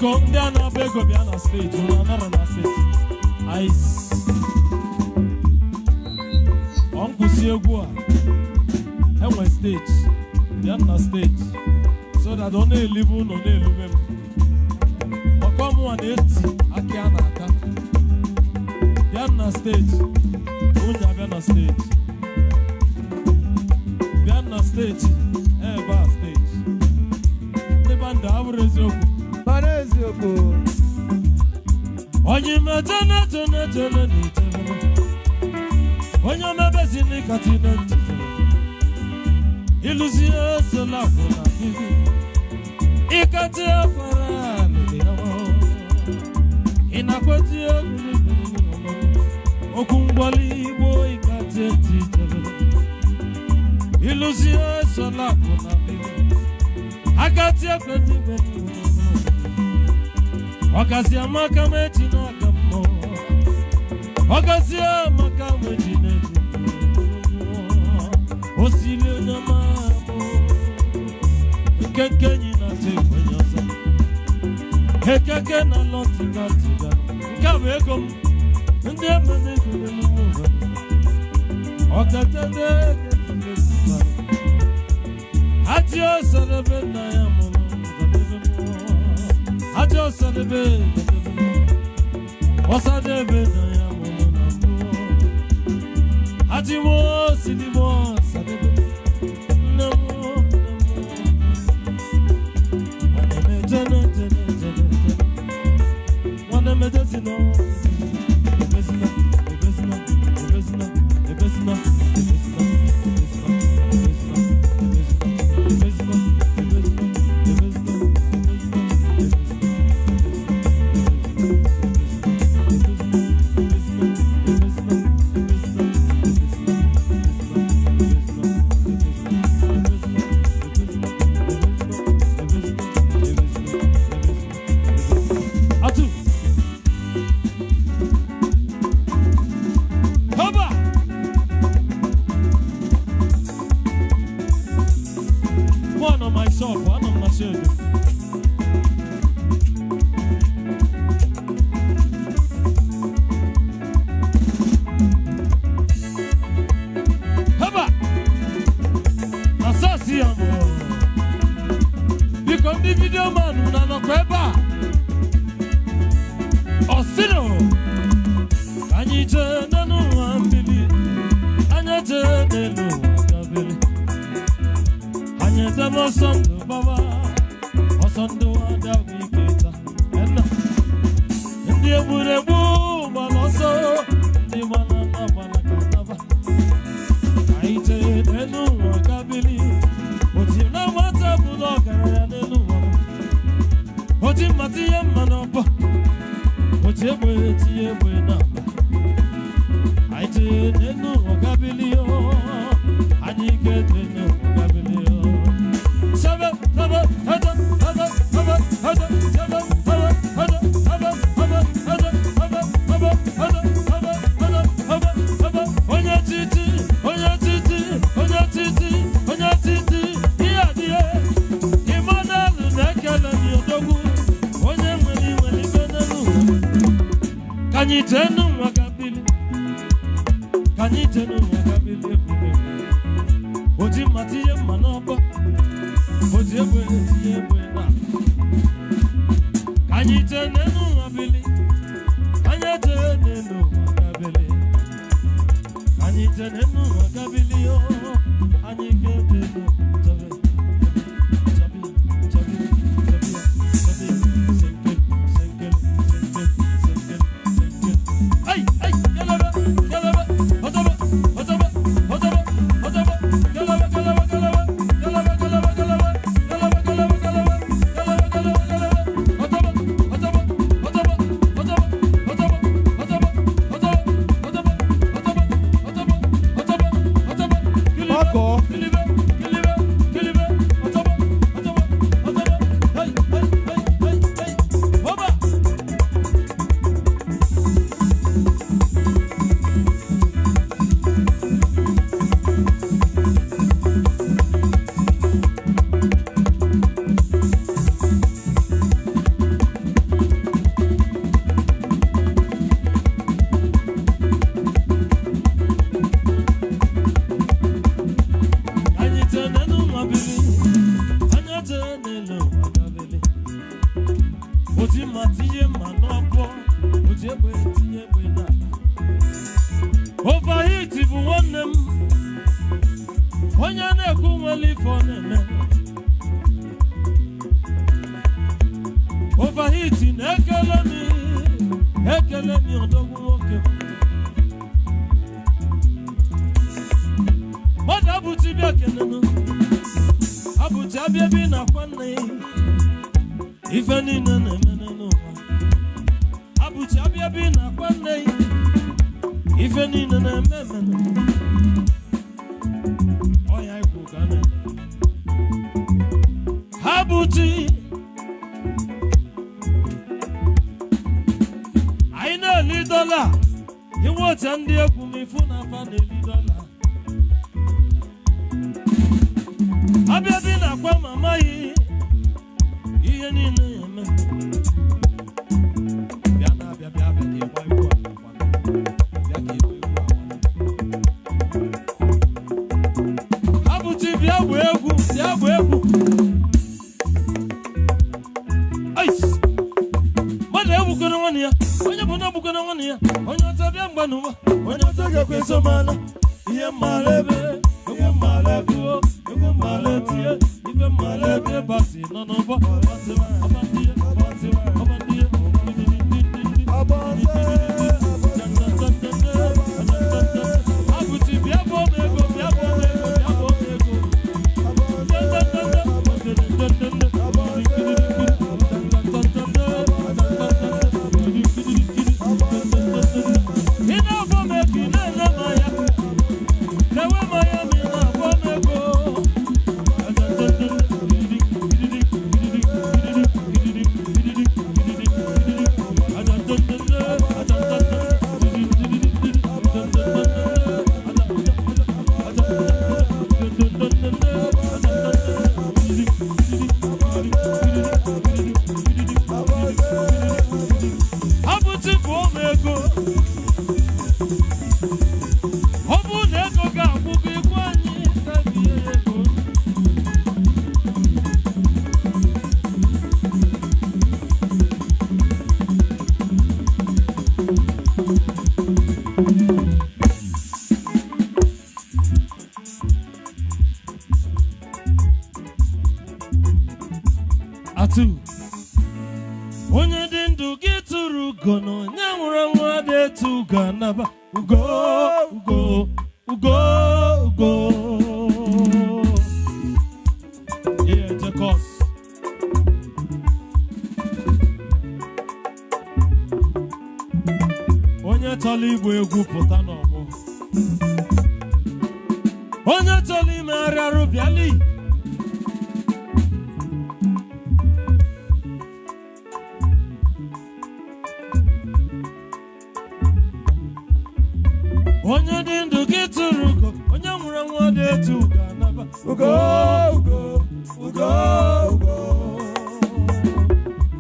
Because they are not big of the stage, you are not on the stage. Ice. Uncle Siogua, and when stage, they are on the stage. So that only live on only live. Come on, 80, I can't. They are on the stage. Who are on the stage? They are on the stage. Bar stage. The band have resumed. When you met on it, when you're Ebezina continent, illusion so love you can't tell for in a quantity Okumbali boy got it. Illusion so love I got your plenty. Okazia makamechina kamo Okazia makamechina Osile na mamo Nkenkenyi na tekwenyosa Hekeke na lotika tika Nkawekom Ndemene kule mumuwa Okatende ketika Hatio salebe na ya mono Hatio salebe Osadebe na ya mono Hatimo silimo sadebe Namo Wane meteno Ebezina nwannem onye na-ekwu nwere ife ọ na-eme overheating ekele mi odogwu nwoke mmadụ abụchi bịa kenenu abụchi abịa bi na kwanne ife niile na-emene n'ụwa abụchi abịa bi na kwanne ife niile na-eme ọya ikwu ka na abụchi anyị na-eli dọla inwe otu ndị ekwu m ifu na afa na-eli dọla abịa bi na akwa ma amaghị ihe niile eme bịa na abịa ka ịgba egwu bịa ka ịgba egwu abụchi bịa gba egwu mmadụ egbukọrọ nwanne ya onye bụ na egbukọrọ nwanne ya onye ọzọ bịa mgba n'ụwa onye ọzọ ga-ekwe somala ihe mmara ebe egwu mmara ebe egwu mmara etie ife mmara ebe basi nọ n'ụbọ abụchi bịa bụ ego onye dị ndụ gị tụrụ ugo na onye nwụrụ nwa dị etu ugo anaba ugo ihe jekọs onye chọrọ igba egwu pụta n'ọgbọ onye chọrọ ime arịarụ bịali onye dị ndụ gị tụrụ ugo onye nwụrụ nwa dị etu ugo anaba ugo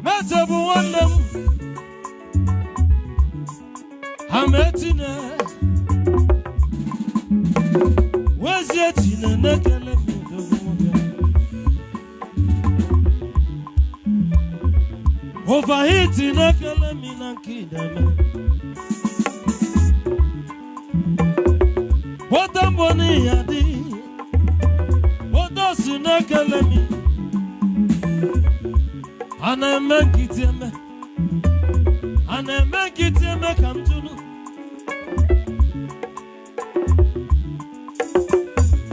mete bụ nwanne m ha metine wezie tine na-ekele m edozi nwoke overheat na-ekele m na nke ideme Wota mboni yadi Wota sinekele mi Ane menkitieme kamtunu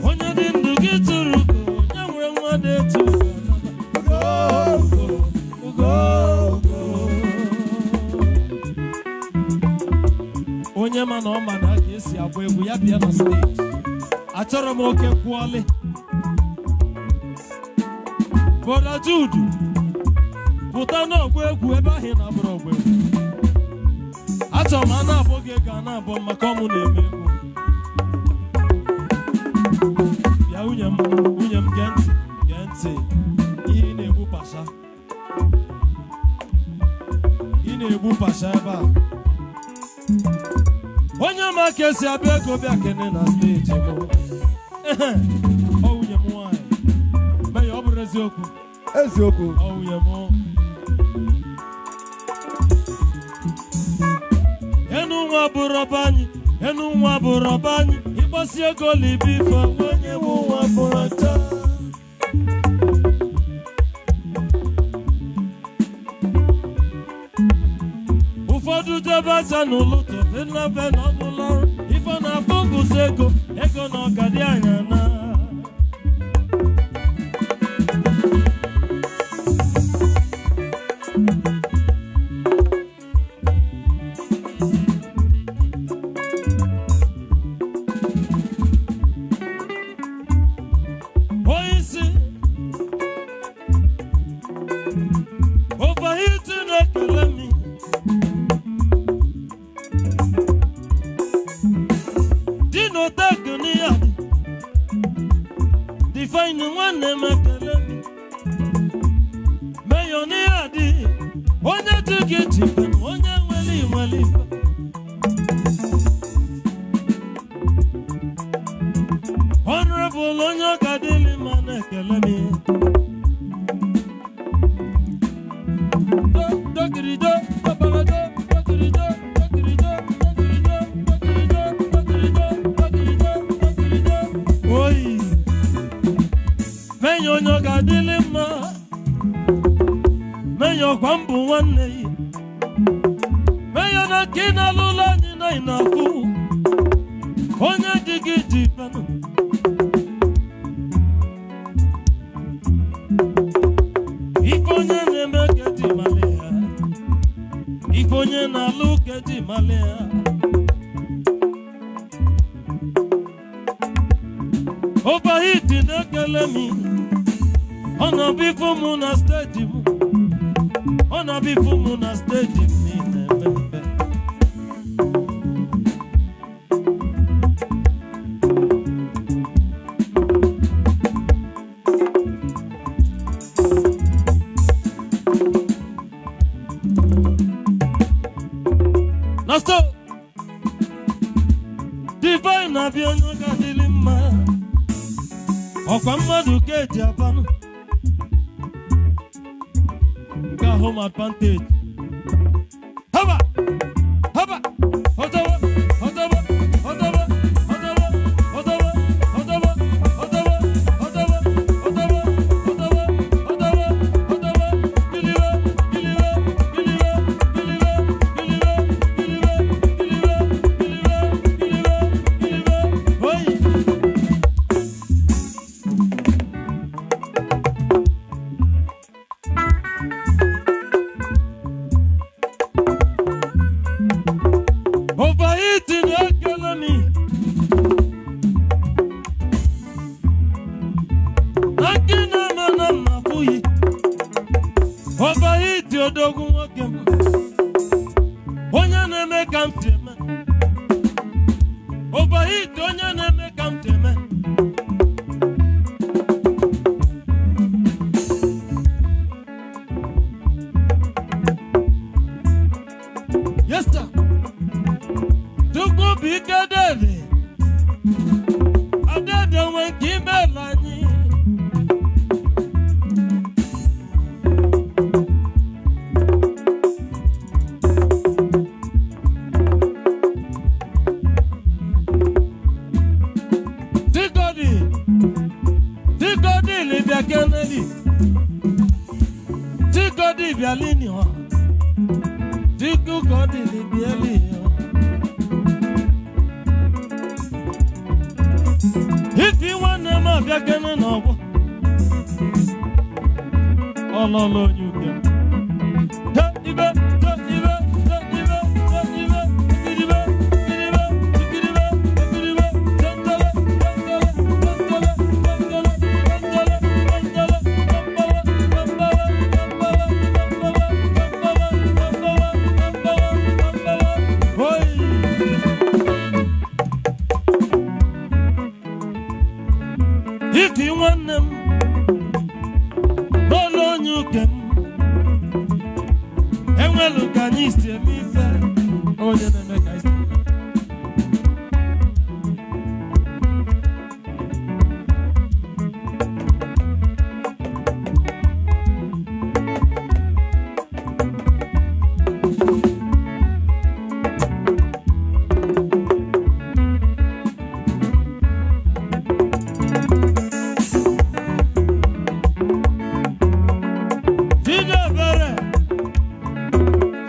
Onye dindu gituruko Onye mwe mwade tu Ugo onye ma na ọ ma na ga-esi agba egwu ya bịa na stage achọrọ m oke kwuole Brother Jude pụta n'ọgba egwu ebe ahụ na abụrụ ọgba egwu achọrọ m a na-abụ gị ga na-abụ maka ọmụ na-eme egwu bịa nwunye m gee ntị ihe ị na-egbu pasha ebe a onye ma ka esi abịa ego bịa kene na steji m ọ nwunye m nwanyị mee ya ọ bụrụ eziokwu ọ nwunye m enu nwa bụrụ ọba anyị enu nwa bụrụ ọbanyị ịgbasi ego libi ife onye bụ nwa bụrụ ọcha ụfọdụ jebe aja n'ụlụtụ fenafe na ọbụla ọrụ ife na-abụ ngụzi ego na ọgadị anya na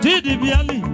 Didi Biali.